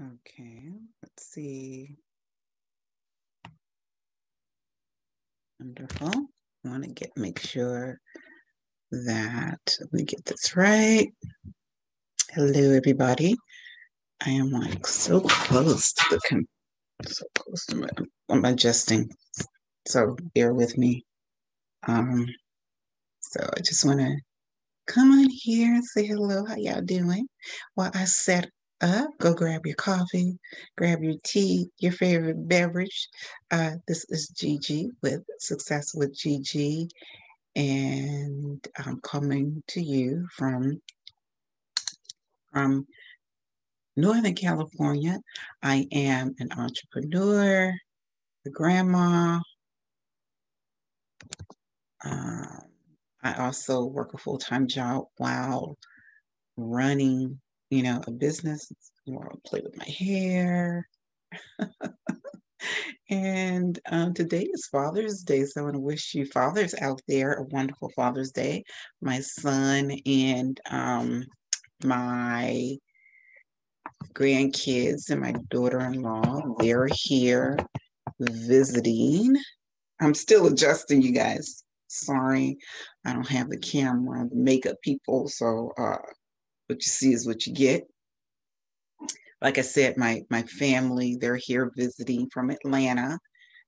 Okay, let's see. Wonderful. I want to make sure that let me get this right. Hello, everybody. I am like so close to so close to I'm adjusting. So bear with me. Um, so I just want to come on here and say hello. How y'all doing? While I set up, go grab your coffee, grab your tea, your favorite beverage. This is Gigi with Success with Gigi, and I'm coming to you from Northern California. I am an entrepreneur, a grandma. Um, I also work a full-time job while running, a business. I play with my hair. And today is Father's Day, so I want to wish you fathers out there a wonderful Father's Day. My son and my grandkids and my daughter-in-law, they're here visiting. I'm still adjusting, you guys. Sorry, I don't have the camera, the makeup people, so what you see is what you get. Like I said, my family, they're here visiting from Atlanta,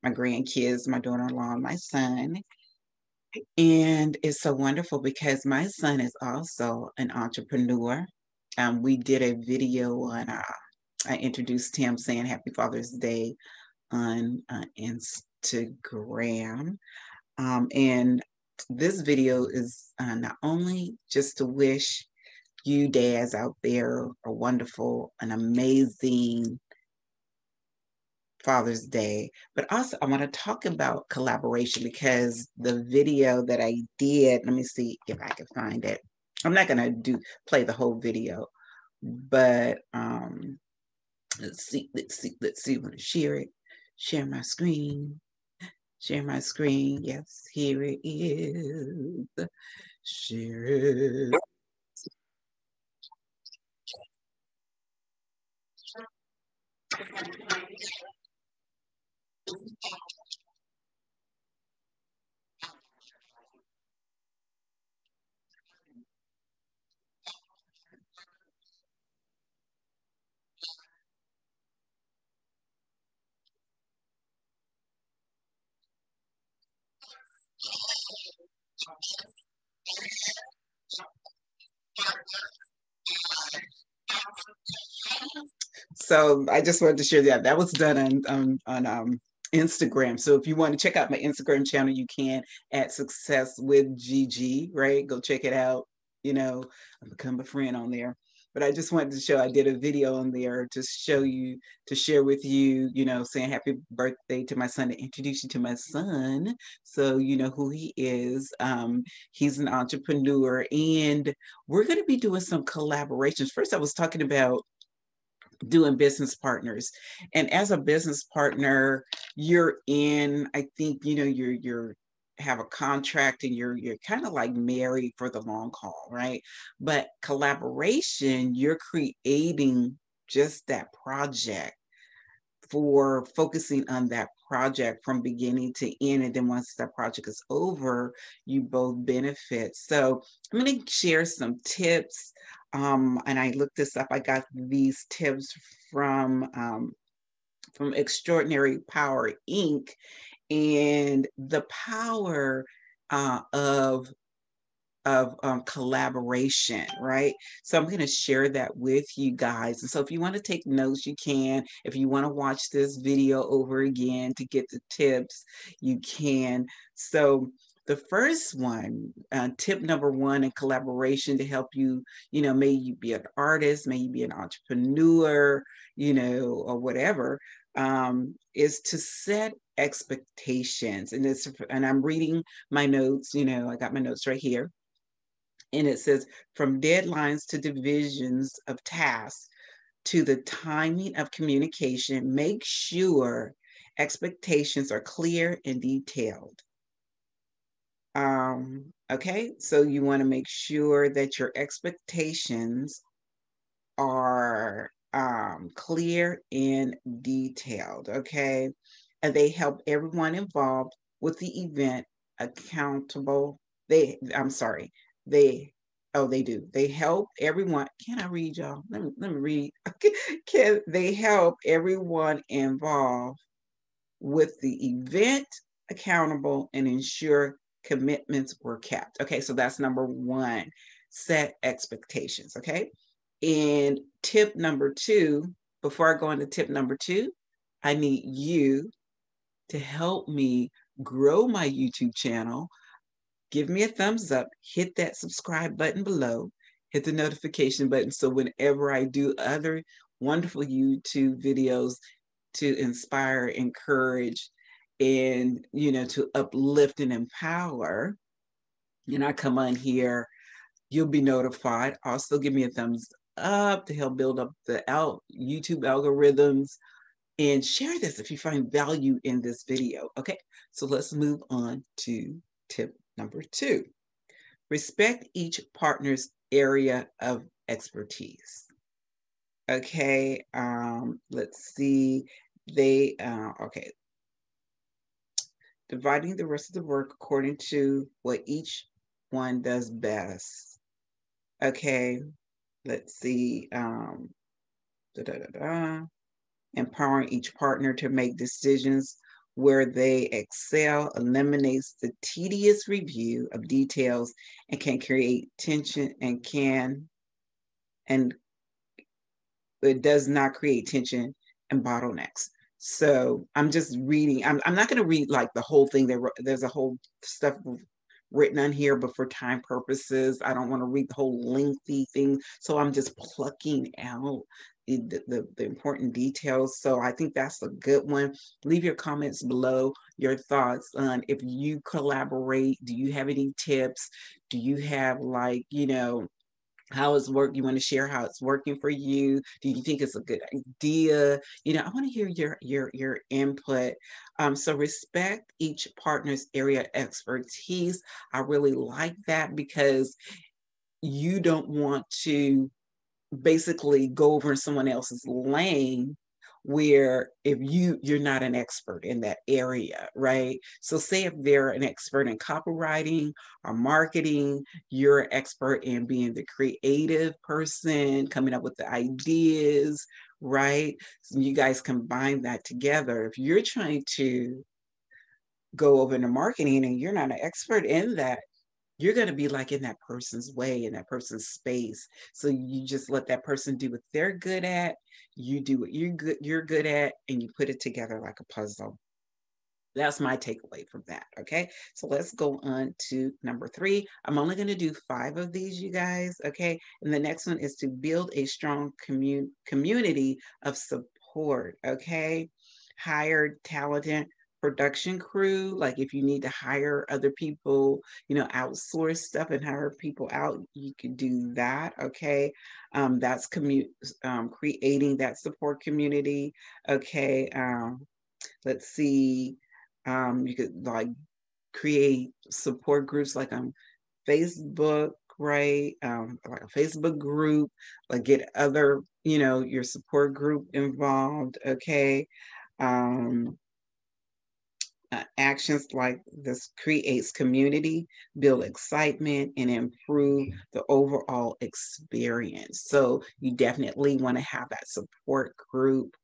my grandkids, my daughter-in-law, and my son. And it's so wonderful because my son is also an entrepreneur. We did a video on, I introduced him saying Happy Father's Day on Instagram. And this video is not only just to wish you dads out there a wonderful, an amazing Father's Day, but also I want to talk about collaboration because the video that I did, let me see if I can find it. I'm not going to play the whole video, but let's see. I want to share it. Share my screen. Share my screen. Yes, here it is. Share it. So I just wanted to share that was done on Instagram. So if you want to check out my Instagram channel, you can at Success with Gigi, right? Go check it out. Become a friend on there. But I just wanted to show I did a video on there to show you, to share with you, saying happy birthday to my son, to introduce you to my son so you know who he is. He's an entrepreneur, and we're going to be doing some collaborations. First, I was talking about doing business partners, and as a business partner, I think you're have a contract, and you're kind of like married for the long haul, right? But collaboration, you're creating just that project, for focusing on that project from beginning to end. And then once that project is over, you both benefit. So I'm going to share some tips. And I looked this up. I got these tips from Extraordinary Power Inc. And the power of collaboration, right? So I'm going to share that with you guys. And so if you want to take notes, you can. If you want to watch this video over again to get the tips, you can. So the first one, tip number one in collaboration to help you, may you be an artist, may you be an entrepreneur, or whatever, is to set expectations. And I'm reading my notes, I got my notes right here. And it says, from deadlines to divisions of tasks to the timing of communication, make sure expectations are clear and detailed. Okay, so you want to make sure that your expectations are clear and detailed, okay? And they help everyone involved with the event accountable. I'm sorry, they, oh, they do. They help everyone. Can I read, y'all? Let me read. Can they help everyone involved with the event accountable and ensure commitments were kept? Okay, so that's number one, set expectations, okay? And tip number two, before I go into tip number two, I need you to help me grow my YouTube channel. Give me a thumbs up, hit that subscribe button below, hit the notification button so whenever I do other wonderful YouTube videos to inspire, encourage, and to uplift and empower, and I come on here, you'll be notified. Also give me a thumbs up to help build up the YouTube algorithms, and share this if you find value in this video. Okay, so let's move on to tip number two. Respect each partner's area of expertise. Okay, let's see. Okay. Dividing the rest of the work according to what each one does best. Okay, let's see. Empowering each partner to make decisions where they excel, eliminates the tedious review of details, and can create tension and it does not create tension and bottlenecks. So I'm just reading. I'm not going to read like the whole thing. There's a whole stuff written on here, but for time purposes, I don't want to read the whole lengthy thing. So I'm just plucking out the important details. So I think that's a good one. Leave your comments below, your thoughts on if you collaborate. Do you have any tips? Do you have how it's work? You want to share how it's working for you? Do you think it's a good idea? I want to hear your input. So respect each partner's area expertise. I really like that because you don't want to basically go over in someone else's lane where if you're not an expert in that area, right? So say if they're an expert in copywriting or marketing, you're an expert in being the creative person, coming up with the ideas, right? So you guys combine that together. If you're trying to go over into marketing and you're not an expert in that, you're going to be like in that person's way, in that person's space. So you just let that person do what they're good at. You do what you're good at, and you put it together like a puzzle. That's my takeaway from that. Okay, so let's go on to number three. I'm only going to do 5 of these, you guys. Okay, and the next one is to build a strong community of support. Okay, hire talented production crew. Like if you need to hire other people, outsource stuff and hire people out, you can do that. Okay, that's creating that support community. Okay, let's see. You could like create support groups like on Facebook, right? Like a Facebook group, like get other, your support group involved. Okay. Actions like this creates community, build excitement, and improve the overall experience. So you definitely want to have that support group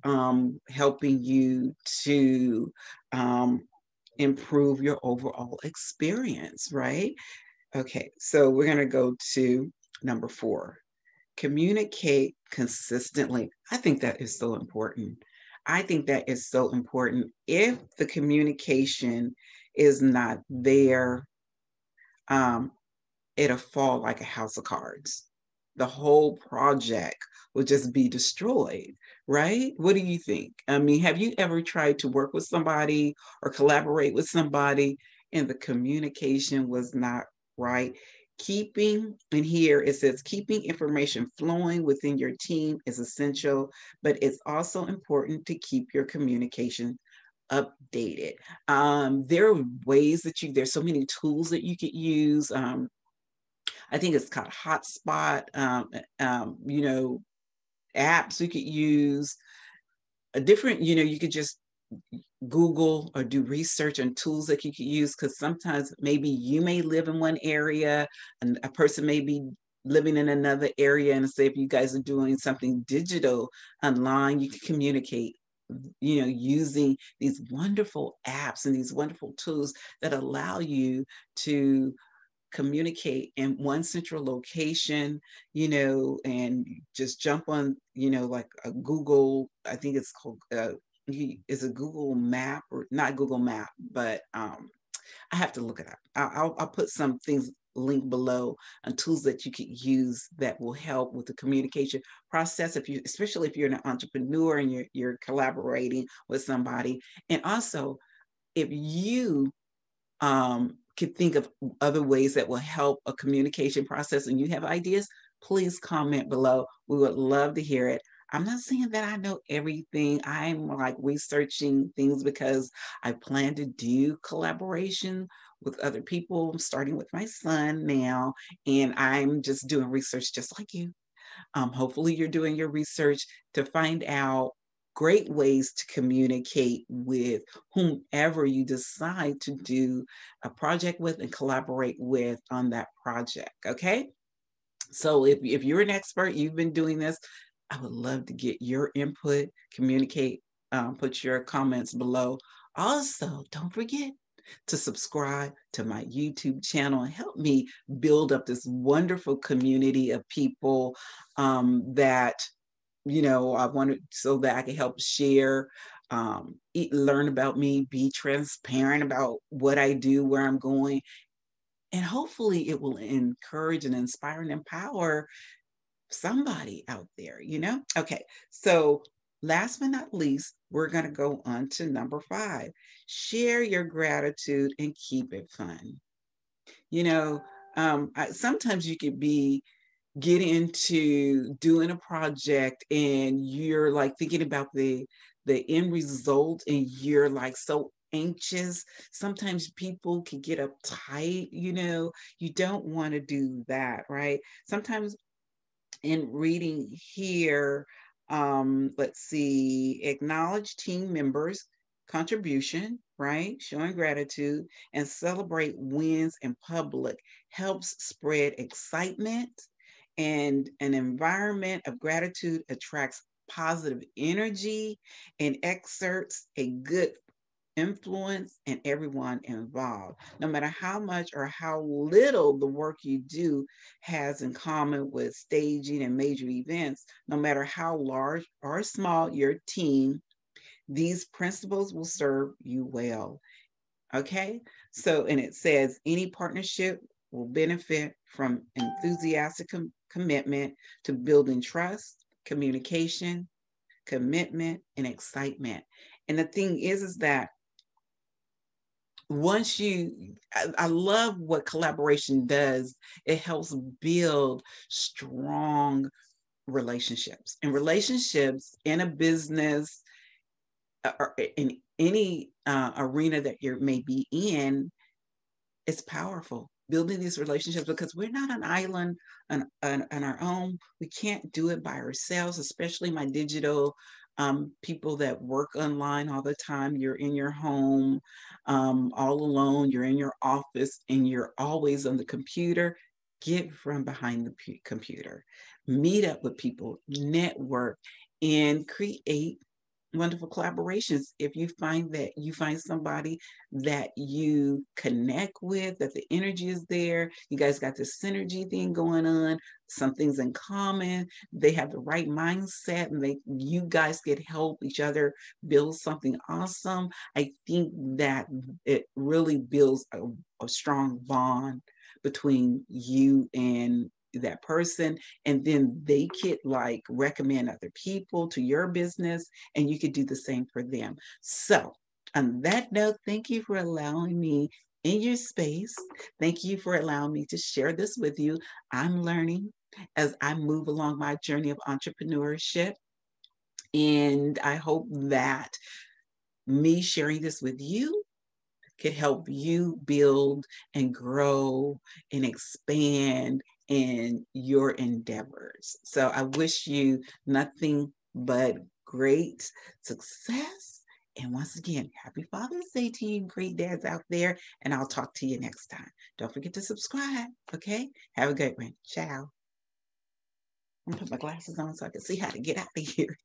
helping you to improve your overall experience, right? Okay, so we're going to go to number 4. Communicate consistently. I think that is so important. I think that is so important. If the communication is not there, it'll fall like a house of cards. The whole project will just be destroyed, right? What do you think? I mean, have you ever tried to work with somebody or collaborate with somebody and the communication was not right? And here it says, keeping information flowing within your team is essential, but it's also important to keep your communication updated. There are ways that there's so many tools that you could use. I think it's called Hotspot. apps you could use, a different, you could just Google or do research on tools that you could use, because sometimes maybe you may live in one area and a person may be living in another area. And say if you guys are doing something digital online, you can communicate, using these wonderful apps and these wonderful tools that allow you to communicate in one central location, and just jump on, like a Google, I think it's called, is a Google Map, or not Google Map, but I have to look it up. I'll put some things linked below on tools that you could use that will help with the communication process, especially if you're an entrepreneur and you're collaborating with somebody. And also, if you could think of other ways that will help a communication process and you have ideas, please comment below. We would love to hear it. I'm not saying that I know everything. I'm like researching things because I plan to do collaboration with other people, starting with my son now. And I'm just doing research just like you. Hopefully, you're doing your research to find out great ways to communicate with whomever you decide to do a project with and collaborate with on that project. Okay. So if you're an expert, you've been doing this, I would love to get your input, communicate, put your comments below. Also, don't forget to subscribe to my YouTube channel and help me build up this wonderful community of people that, I wanted so that I can help share, learn about me, be transparent about what I do, where I'm going, and hopefully it will encourage and inspire and empower somebody out there. Okay, so last but not least, we're going to go on to number 5. Share your gratitude and keep it fun. Sometimes you could get into doing a project and you're like thinking about the end result and you're like so anxious. Sometimes people can get uptight. You don't want to do that, right? Sometimes in reading here, let's see, acknowledge team members' contribution, right? Showing gratitude and celebrate wins in public helps spread excitement, and an environment of gratitude attracts positive energy and exerts a good influence in everyone involved. No matter how much or how little the work you do has in common with staging and major events, no matter how large or small your team, these principles will serve you well. Okay? So, and it says any partnership will benefit from enthusiastic commitment to building trust, communication, commitment, and excitement. And the thing is that once I love what collaboration does. It helps build strong relationships, and relationships in a business, or in any arena that you may be in, it's powerful building these relationships, because we're not an island on our own. We can't do it by ourselves, especially my digital people that work online all the time. You're in your home all alone, you're in your office, and you're always on the computer. Get from behind the computer, meet up with people, network, and create wonderful collaborations. If you find somebody that you connect with, that the energy is there, you guys got this synergy thing going on, some things in common, they have the right mindset, and you guys could help each other build something awesome. I think that it really builds a strong bond between you and that person, and then they could like recommend other people to your business, and you could do the same for them. So on that note, thank you for allowing me in your space. Thank you for allowing me to share this with you. I'm learning as I move along my journey of entrepreneurship, and I hope that me sharing this with you could help you build and grow and expand in your endeavors. So I wish you nothing but great success. And once again, happy Father's Day to you, great dads out there. And I'll talk to you next time. Don't forget to subscribe. Okay. Have a great one. Ciao. I'm gonna put my glasses on so I can see how to get out of here.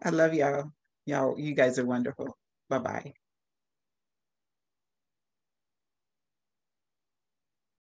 I love y'all. Y'all, you guys are wonderful. Bye bye.